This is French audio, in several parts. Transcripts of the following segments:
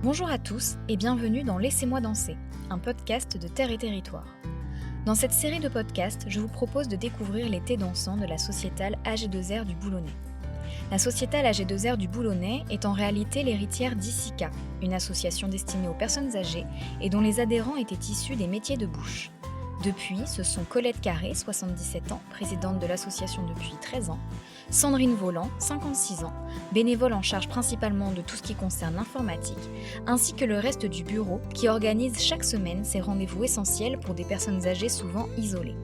Bonjour à tous et bienvenue dans Laissez-moi danser, un podcast de Terre et Territoire. Dans cette série de podcasts, je vous propose de découvrir les thés dansants de la sociétale AG2R du Boulonnais. La sociétale AG2R du Boulonnais est en réalité l'héritière d'ICICA, une association destinée aux personnes âgées et dont les adhérents étaient issus des métiers de bouche. Depuis, ce sont Colette Carré, 77 ans, présidente de l'association depuis 13 ans, Sandrine Voland, 56 ans, bénévole en charge principalement de tout ce qui concerne l'informatique, ainsi que le reste du bureau qui organise chaque semaine ces rendez-vous essentiels pour des personnes âgées souvent isolées.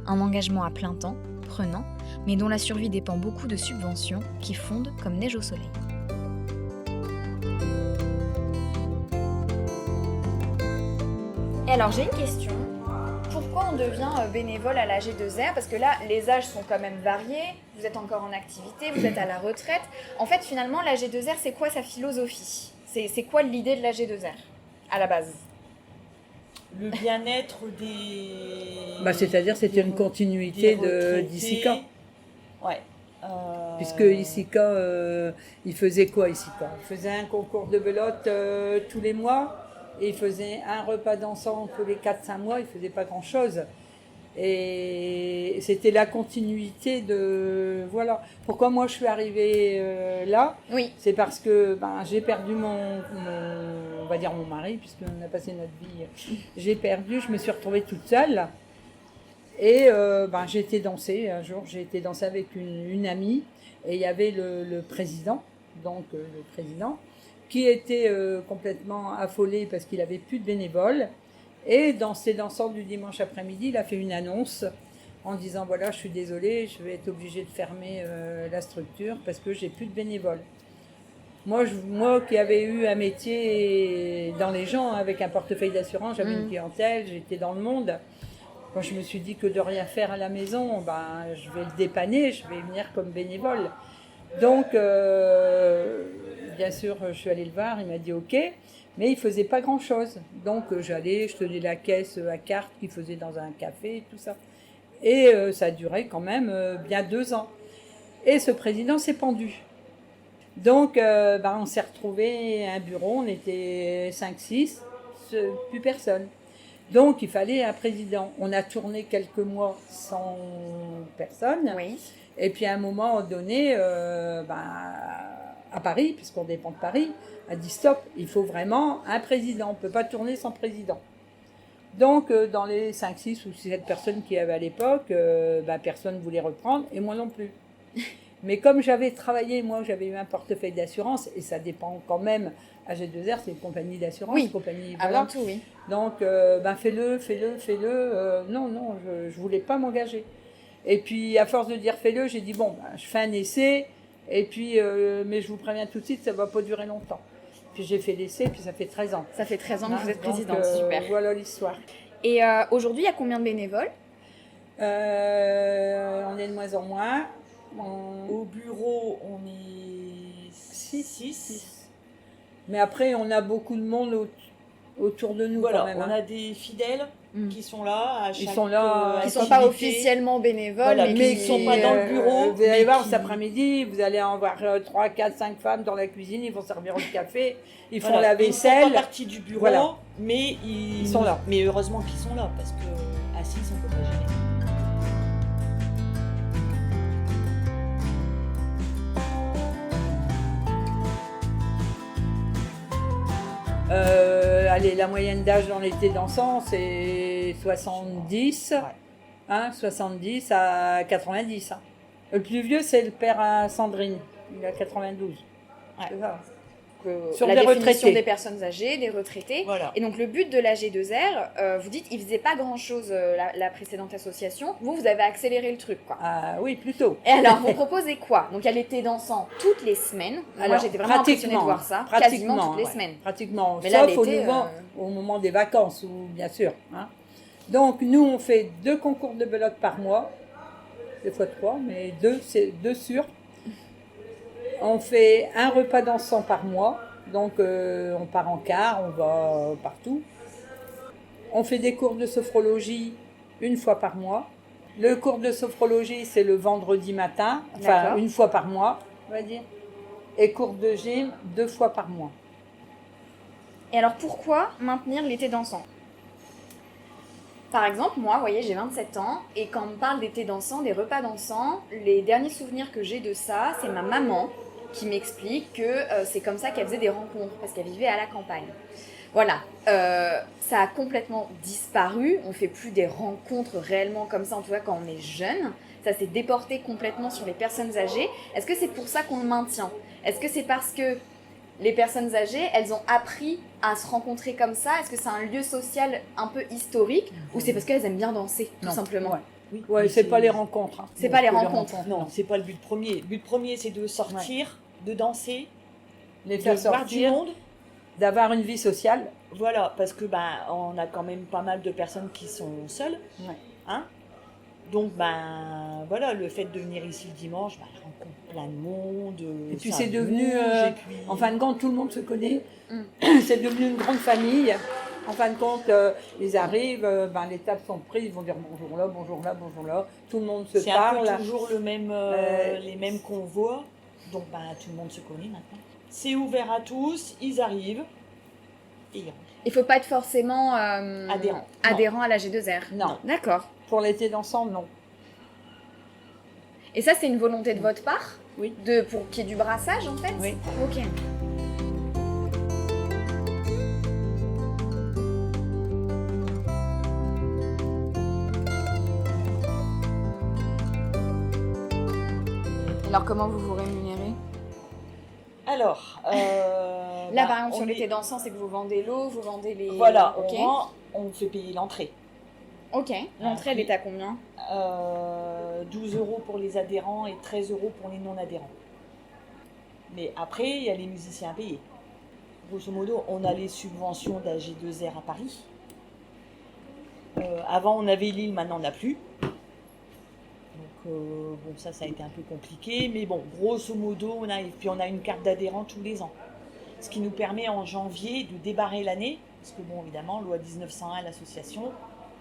Un engagement à plein temps, prenant, mais dont la survie dépend beaucoup de subventions qui fondent comme neige au soleil. Et alors j'ai une question. Pourquoi on devient bénévole à la G2R ? Parce que là, les âges sont quand même variés, vous êtes encore en activité, vous êtes à la retraite. En fait, finalement, la G2R, c'est quoi sa philosophie ? C'est quoi l'idée de la G2R, à la base ? Le bien-être des... C'est-à-dire c'était une continuité d'ICICA. Ouais. Puisque ICICA, il faisait quoi ICICA ? Il faisait un concours de belote tous les mois. Et il faisait un repas dansant tous les 4-5 mois, il ne faisait pas grand-chose. Et c'était la continuité de... Voilà. Pourquoi moi je suis arrivée là ? Oui. C'est parce que j'ai perdu mon mari, puisqu'on a passé notre vie. J'ai perdu, je me suis retrouvée toute seule. Et j'ai été danser. Un jour, j'ai été danser avec une amie. Et il y avait le président, qui était complètement affolé parce qu'il n'avait plus de bénévoles. Et dans ses dansants du dimanche après-midi, il a fait une annonce en disant « Voilà, je suis désolé, je vais être obligé de fermer la structure parce que j'ai plus de bénévoles. » Moi qui avais eu un métier dans les gens, avec un portefeuille d'assurance, j'avais une clientèle, j'étais dans le monde. Quand je me suis dit que de rien faire à la maison, je vais le dépanner, je vais venir comme bénévole. Donc, bien sûr, je suis allée le voir, il m'a dit OK, mais il ne faisait pas grand-chose. Donc, je tenais la caisse à carte qu'il faisait dans un café et tout ça. Et ça a duré quand même bien 2 ans. Et ce président s'est pendu. Donc, on s'est retrouvés à un bureau, on était 5-6, plus personne. Donc, il fallait un président. On a tourné quelques mois sans personne. Oui. Et puis à un moment donné, à Paris, puisqu'on dépend de Paris, a dit stop, il faut vraiment un président, on ne peut pas tourner sans président. Donc dans les 5, 6 ou 7 personnes qu'il y avait à l'époque, personne ne voulait reprendre, et moi non plus. Mais comme j'avais travaillé, moi j'avais eu un portefeuille d'assurance, et ça dépend quand même, AG2R c'est une compagnie d'assurance, oui. Compagnie avant tout, oui. Donc fais-le. Non, je ne voulais pas m'engager. Et puis, à force de dire fais-le, j'ai dit je fais un essai, et puis, mais je vous préviens tout de suite, ça ne va pas durer longtemps. Puis j'ai fait l'essai, puis ça fait 13 ans. Ça fait 13 ans que vous êtes présidente, super. Voilà l'histoire. Et aujourd'hui, il y a combien de bénévoles ? On est de moins en moins. Au bureau, on est 6. Mais après, on a beaucoup de monde autour de nous. Voilà, quand même, on a des fidèles qui sont là à chaque Ils sont là, qui ne sont pas officiellement bénévoles, voilà, mais qui ne sont pas dans le bureau. Vous allez voir cet après-midi, vous allez en voir 3, 4, 5 femmes dans la cuisine, ils vont servir le café, ils font la vaisselle. Ils ne font pas partie du bureau, mais ils sont là. Mais heureusement qu'ils sont là, parce que assis, on ne peut pas gérer. La moyenne d'âge dans l'été dansant, c'est 70, 70 à 90. Le plus vieux, c'est le père à Sandrine, il a 92. Ouais. C'est ça. Sur la définition des personnes âgées, des retraités. Voilà. Et donc le but de la G2R, vous dites, il ne faisait pas grand-chose la précédente association. Vous avez accéléré le truc, quoi. Ah oui, plutôt. Et alors, vous proposez quoi ? Donc il y a l'été dansant toutes les semaines. Moi, j'étais vraiment impressionnée de voir ça. Quasiment toutes les semaines. Pratiquement. Mais sauf là, au moment des vacances, bien sûr. Hein. Donc nous, on fait 2 concours de belote par mois. Des fois 3, mais 2, c'est 2 sûrs. On fait un repas dansant par mois, donc on part en car, on va partout. On fait des cours de sophrologie 1 fois par mois. Le cours de sophrologie, c'est le vendredi matin, enfin 1 fois par mois, on va dire. Et cours de gym 2 fois par mois. Et alors pourquoi maintenir l'été dansant ? Par exemple, moi, vous voyez, j'ai 27 ans, et quand on me parle d'été dansant, des repas dansants, les derniers souvenirs que j'ai de ça, c'est ma maman qui m'explique que c'est comme ça qu'elle faisait des rencontres, parce qu'elle vivait à la campagne. Voilà, ça a complètement disparu, on ne fait plus des rencontres réellement comme ça, en tout cas quand on est jeune, ça s'est déporté complètement sur les personnes âgées. Est-ce que c'est pour ça qu'on le maintient ? Est-ce que c'est parce que les personnes âgées, elles ont appris à se rencontrer comme ça ? Est-ce que c'est un lieu social un peu historique ou c'est parce qu'elles aiment bien danser, tout simplement ? Ouais, oui, c'est pas les rencontres. Hein. C'est pas les rencontres. Non, c'est pas le but premier. Le but premier, c'est de sortir, de danser, les faire de voir sortir, du monde. D'avoir une vie sociale. Voilà, parce que on a quand même pas mal de personnes qui sont seules. Ouais. Hein ? Donc, voilà, le fait de venir ici le dimanche, je rencontre plein de monde. Et puis c'est devenu, en fin de compte, tout le monde se connaît. C'est devenu une grande famille. En fin de compte, ils arrivent, les tables sont prises, ils vont dire bonjour là, bonjour là, bonjour là. Tout le monde se parle. C'est un peu toujours le même, les mêmes convois. Donc, tout le monde se connaît maintenant. C'est ouvert à tous, ils arrivent et ils rentrent. Il ne faut pas être forcément adhérent à la G2R. Non. D'accord. Pour l'été dansant, non. Et ça, c'est une volonté de votre part ? Oui. Pour qu'il y ait du brassage, en fait ? Oui. Ok. Alors, comment vous vous rémunérez ? Alors, là, par exemple, sur l'été dansant, c'est que vous vendez l'eau, vous vendez les... Voilà, okay. on fait payer l'entrée. Ok, l'entrée, elle est à combien ? 12 € pour les adhérents et 13 € pour les non-adhérents. Mais après, il y a les musiciens à payer. Grosso modo, on a les subventions d'AG2R à Paris. Avant, on avait Lille, maintenant, on n'a plus. Donc, ça a été un peu compliqué. Mais bon, grosso modo, on a une carte d'adhérent tous les ans. Ce qui nous permet en janvier de débarrer l'année. Parce que, évidemment, loi 1901, l'association,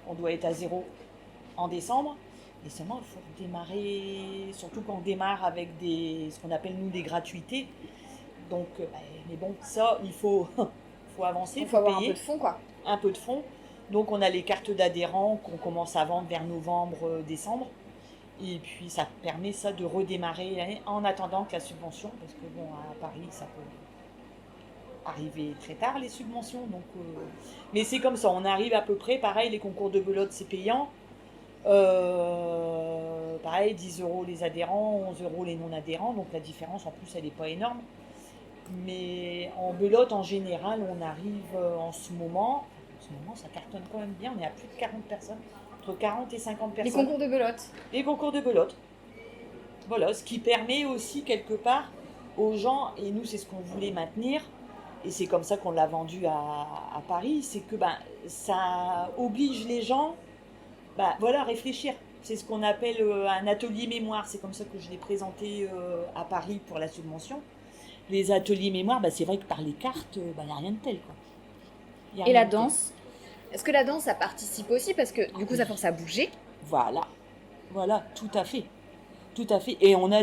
on doit être à 0 en décembre. Et seulement, il faut démarrer, surtout quand on démarre avec ce qu'on appelle, nous, des gratuités. Donc, mais bon, ça, il faut avancer, il faut avoir payer. Un peu de fonds, quoi. Un peu de fonds. Donc, on a les cartes d'adhérents qu'on commence à vendre vers novembre, décembre. Et puis, ça permet ça de redémarrer en attendant que la subvention, parce que à Paris, ça peut arriver très tard, les subventions. Donc, mais c'est comme ça, on arrive à peu près, pareil, les concours de belote, c'est payant. Pareil, 10 € les adhérents, 11 € les non-adhérents, donc la différence en plus elle n'est pas énorme. Mais en belote en général, on arrive en ce moment ça cartonne quand même bien, on est à plus de 40 personnes, entre 40 et 50 personnes. Les concours de belote. Les concours de belote. Voilà, ce qui permet aussi quelque part aux gens, et nous c'est ce qu'on voulait maintenir, et c'est comme ça qu'on l'a vendu à Paris, c'est que ça oblige les gens à réfléchir. C'est ce qu'on appelle un atelier mémoire, c'est comme ça que je l'ai présenté à Paris pour la subvention. Les ateliers mémoire, c'est vrai que par les cartes, il n'y a rien de tel, quoi. Et la danse ? Est-ce que la danse, ça participe aussi ? Parce que du coup, ça force à bouger. Voilà, tout à fait. Tout à fait. Et on a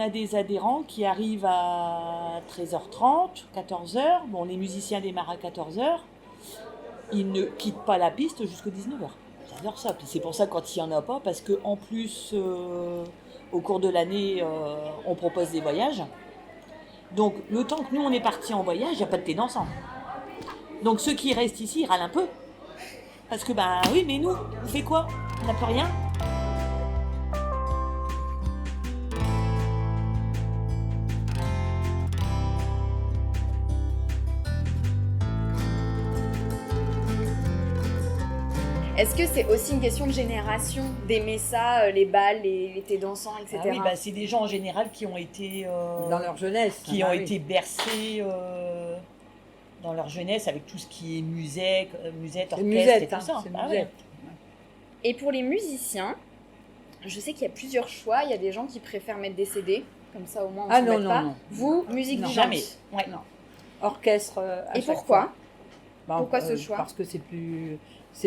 des adhérents qui arrivent à 13h30, 14h. Bon, les musiciens démarrent à 14h. Ils ne quittent pas la piste jusqu'à 19h. J'adore ça. Puis c'est pour ça quand il n'y en a pas, parce qu'en plus, au cours de l'année, on propose des voyages. Donc, le temps que nous, on est partis en voyage, il n'y a pas de thé dansant. Donc, ceux qui restent ici, ils râlent un peu. Parce que, oui, mais nous, on fait quoi ? On n'a plus rien. Est-ce que c'est aussi une question de génération d'aimer ça, les balles, les thés dansants, etc. Oui, c'est des gens en général qui ont été dans leur jeunesse, qui ont été bercés dans leur jeunesse avec tout ce qui est musette, orchestre et tout ça. Et pour les musiciens, je sais qu'il y a plusieurs choix. Il y a des gens qui préfèrent mettre des CD, comme ça au moins on ne s'embête pas. Non. Vous, musique vivante. Jamais. Ouais. Non. Orchestre. Et pourquoi ? Pourquoi ce choix ? Parce que c'est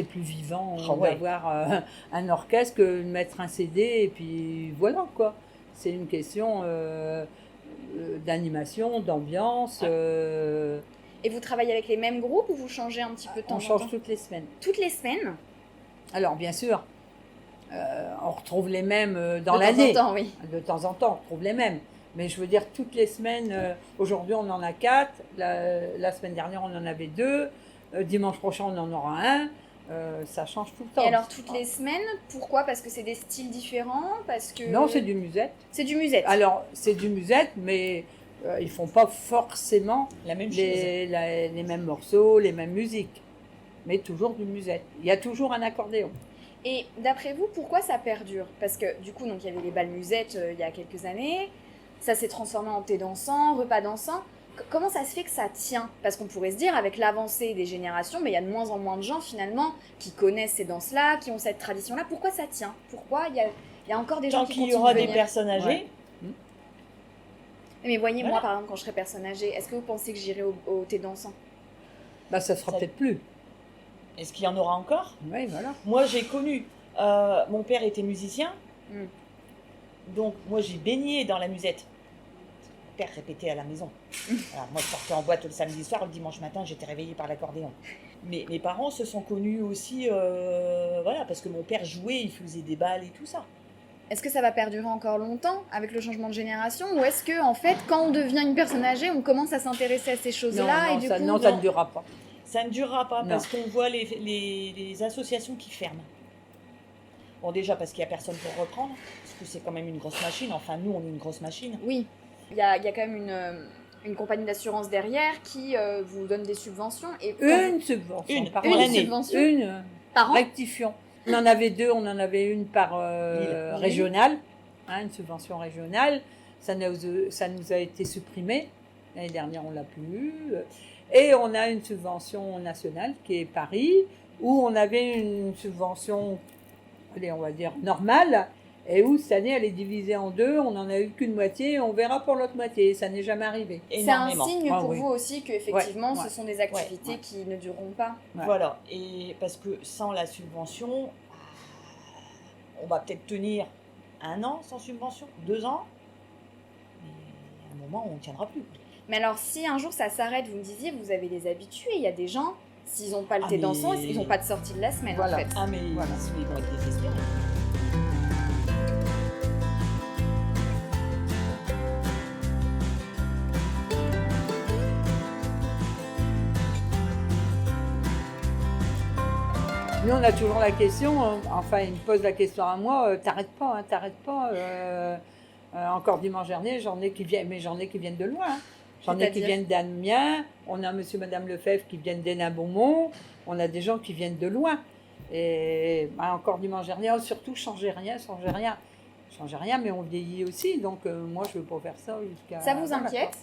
plus vivant d'avoir un orchestre que de mettre un CD et puis voilà quoi. C'est une question d'animation, d'ambiance. Et vous travaillez avec les mêmes groupes ou vous changez un petit peu de temps On en change temps? toutes les semaines. Toutes les semaines? Alors, bien sûr, on retrouve les mêmes dans De l'année. temps en temps, oui. De temps en temps, on retrouve les mêmes. Mais je veux dire, toutes les semaines, aujourd'hui on en a 4, la semaine dernière on en avait 2, dimanche prochain on en aura un, ça change tout le temps. Et alors, toutes les semaines, pourquoi? Parce que c'est des styles différents? Parce que... Non, c'est du musette. C'est du musette. Alors, c'est du musette, mais ils font pas forcément La même chose. les mêmes morceaux, les mêmes musiques. Mais toujours du musette. Il y a toujours un accordéon. Et d'après vous, pourquoi ça perdure? Parce que du coup, donc, il y avait les bals musettes il y a quelques années, ça s'est transformé en thé dansant, repas dansant. Comment ça se fait que ça tient? Parce qu'on pourrait se dire, avec l'avancée des générations, mais il y a de moins en moins de gens finalement qui connaissent ces danses-là, qui ont cette tradition-là. Pourquoi ça tient? Pourquoi il y a encore des gens Tant qui qu'il y continuent aura de des venir? personnes âgées, Mais voyez, moi Voilà. par exemple, quand je serai personne âgée, est-ce que vous pensez que j'irai au thé dansant? Bah, ça sera Ça- peut-être plus. est-ce qu'il y en aura encore? Oui, voilà. Moi, j'ai connu. Mon père était musicien. Mm. Donc, moi, j'ai baigné dans la musette. Mon père répétait à la maison. Alors, moi, je sortais en boîte le samedi soir. Le dimanche matin, j'étais réveillée par l'accordéon. Mais mes parents se sont connus aussi, voilà, parce que mon père jouait, il faisait des balles et tout ça. Est-ce que ça va perdurer encore longtemps avec le changement de génération? Ou est-ce que, en fait, quand on devient une personne âgée, on commence à s'intéresser à ces Non, choses-là non, et du ça, coup, non, ça ne durera pas. Ça ne durera pas Non. parce qu'on voit les associations qui ferment. Bon, déjà parce qu'il n'y a personne pour reprendre, parce que c'est quand même une grosse machine. Enfin, nous, on est une grosse machine. Oui, il y a quand même une compagnie d'assurance derrière qui vous donne des subventions. Et Une subvention Une, par une année. subvention Une par an. rectifiant. On en avait 2, on en avait une par Ville. régionale, hein, une subvention régionale. Ça nous a été supprimé. L'année dernière, on l'a plus eu. Et on a une subvention nationale qui est Paris, où on avait une subvention, allez, on va dire, normale, et où cette année, elle est divisée en 2. On n'en a eu qu'une moitié, on verra pour l'autre moitié. Ça n'est jamais arrivé. C'est un Énormément. signe Ah pour oui. vous aussi que effectivement, Ouais, ce sont des activités ouais. qui ne dureront pas. Ouais. Voilà. Et parce que sans la subvention, on va peut-être tenir 1 an sans subvention, 2 ans. Mais à un moment, on ne tiendra plus. Mais alors, si un jour ça s'arrête, vous me disiez, vous avez des habitués. Il y a des gens, s'ils n'ont pas le Ah, thé mais- dansant, ils n'ont pas de sortie de la semaine Voilà. en fait. Ah, mais Voilà. ils vont être désespérés. Nous, on a toujours la question, enfin, il me pose la question à moi, t'arrêtes pas, hein, t'arrêtes pas. Encore dimanche dernier, j'en ai qui viennent, mais j'en ai qui viennent de loin. Hein. J'en ai qui C'est-à-dire viennent d'Amiens, on a monsieur, madame Lefebvre qui viennent d'Hénin-Beaumont, on a des gens qui viennent de loin. Et bah, encore dimanche dernier, oh, surtout, changez rien, mais on vieillit aussi, donc moi, je veux pas faire ça jusqu'à... Ça vous voilà, inquiète? quoi.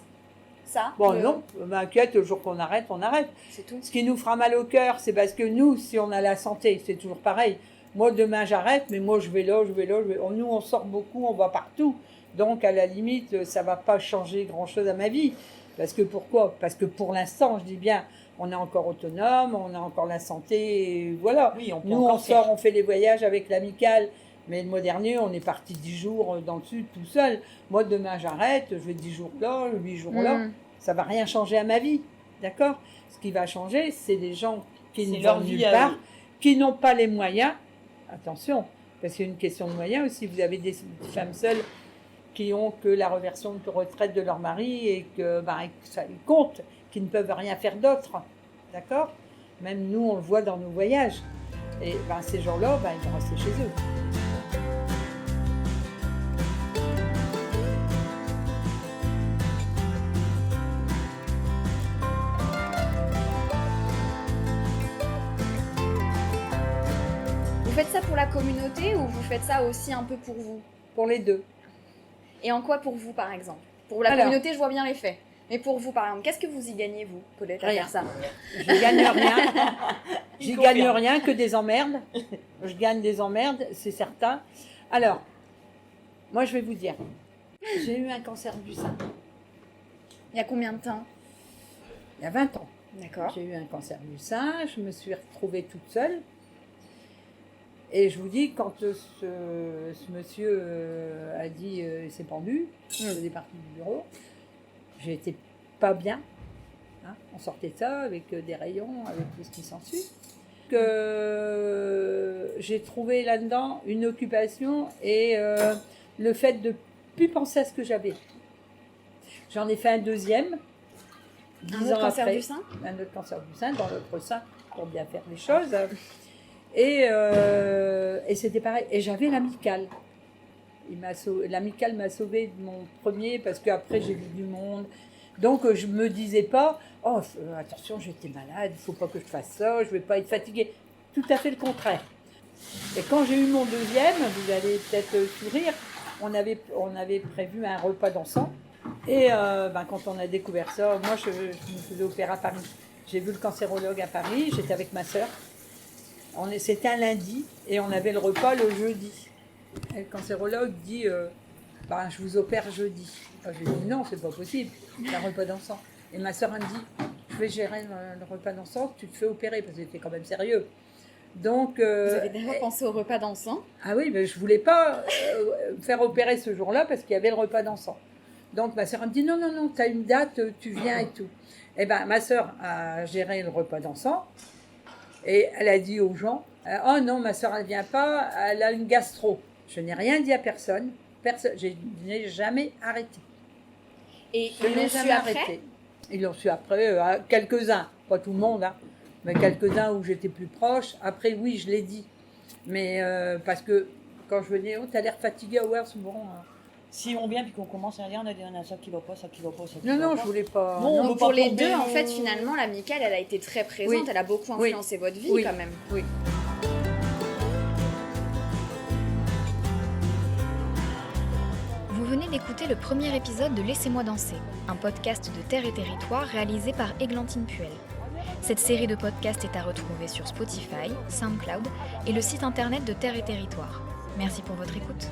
Ça Bon, le- non, m'inquiète, le jour qu'on arrête, on arrête. C'est tout. Ce qui nous fera mal au cœur, c'est parce que nous, si on a la santé, c'est toujours pareil. Moi, demain, j'arrête, mais moi, je vais là. Nous, on sort beaucoup, on va partout. Donc, à la limite, ça ne va pas changer grand-chose à ma vie. Parce que pourquoi? Parce que pour l'instant, je dis bien, on est encore autonome, on a encore la santé, et voilà. Oui, on peut Nous, encore on sort, on fait les voyages avec l'amicale. Mais le mois dernier, on est parti 10 jours dans le sud tout seul. Moi, demain, j'arrête, je vais 10 jours là, 8 jours là. Mm. Ça va rien changer à ma vie, d'accord? Ce qui va changer, c'est des gens qui C'est ne leur vont vie nulle à part, eux. qui n'ont pas les moyens. Attention, parce qu'il y a une question de moyens aussi. Vous avez des femmes seules qui ont que la reversion de retraite de leur mari et que ça ils compte, qui ne peuvent rien faire d'autre, d'accord? Même nous, on le voit dans nos voyages. Et ces gens-là, ils vont rester chez eux. Vous faites ça pour la communauté ou vous faites ça aussi un peu pour vous? Pour les deux. Et en quoi pour vous, par exemple? Pour la Alors. communauté, je vois bien les faits. Mais pour vous, par exemple, qu'est-ce que vous y gagnez, vous, Colette, à Rien. faire ça? Je gagne rien. J'y Il gagne confirme. rien que des emmerdes. Je gagne des emmerdes, c'est certain. Alors, moi je vais vous dire, j'ai eu un cancer du sein Il y a combien de temps? il y a 20 ans. D'accord. J'ai eu un cancer du sein, je me suis retrouvée toute seule. Et je vous dis, quand ce monsieur a dit il s'est pendu, je faisais partie du bureau, j'ai été pas bien. hein. On sortait de ça avec des rayons, avec tout ce qui s'ensuit. J'ai trouvé là-dedans une occupation et le fait de ne plus penser à ce que j'avais. J'en ai fait un deuxième. Un autre cancer du sein ? Un autre cancer du sein, dans l'autre sein, pour bien faire les choses. Et c'était pareil. Et j'avais l'amicale. L'amicale m'a sauvée de mon premier, parce qu'après j'ai vu du monde. Donc je ne me disais pas, oh attention, j'étais malade, il ne faut pas que je fasse ça, je ne vais pas être fatiguée. Tout à fait le contraire. Et quand j'ai eu mon deuxième, vous allez peut-être sourire, on avait prévu un repas d'ensemble. Et quand on a découvert ça, moi je me faisais opérer à Paris. J'ai vu le cancérologue à Paris, j'étais avec ma sœur. C'était un lundi et on avait le repas le jeudi. Et le cancérologue dit je vous opère jeudi. J'ai dit non, c'est pas possible, c'est un repas d'ensemble. Et ma sœur me dit je vais gérer le repas d'ensemble, tu te fais opérer, parce que c'était quand même sérieux. Donc, vous avez d'abord pensé au repas d'ensemble ? Ah oui, mais je ne voulais pas me faire opérer ce jour-là parce qu'il y avait le repas d'ensemble. Donc ma sœur me dit non, tu as une date, tu viens et tout. Et bien ma sœur a géré le repas d'ensemble et elle a dit aux gens oh non, ma sœur elle ne vient pas, elle a une gastro. Je n'ai rien dit à personne, je n'ai jamais arrêté. Et ils l'ont su après ? Ils l'ont su après, quelques-uns, pas tout le monde, hein, mais quelques-uns où j'étais plus proche. Après oui, je l'ai dit, mais parce que quand je venais, t'as l'air fatigué, ouais, c'est bon. Si on vient puis qu'on commence à dire, on a ça qui va pas, ça qui va pas, ça qui non, va non, pas. je voulais pas. Bon, non, pour pas les deux, en fait, finalement, l'amicale, elle a été très présente, oui. Elle a beaucoup influencé votre vie quand même. Oui. Vous venez d'écouter le premier épisode de Laissez-moi danser, un podcast de Terre et Territoire réalisé par Églantine Puel. Cette série de podcasts est à retrouver sur Spotify, SoundCloud et le site internet de Terre et Territoire. Merci pour votre écoute.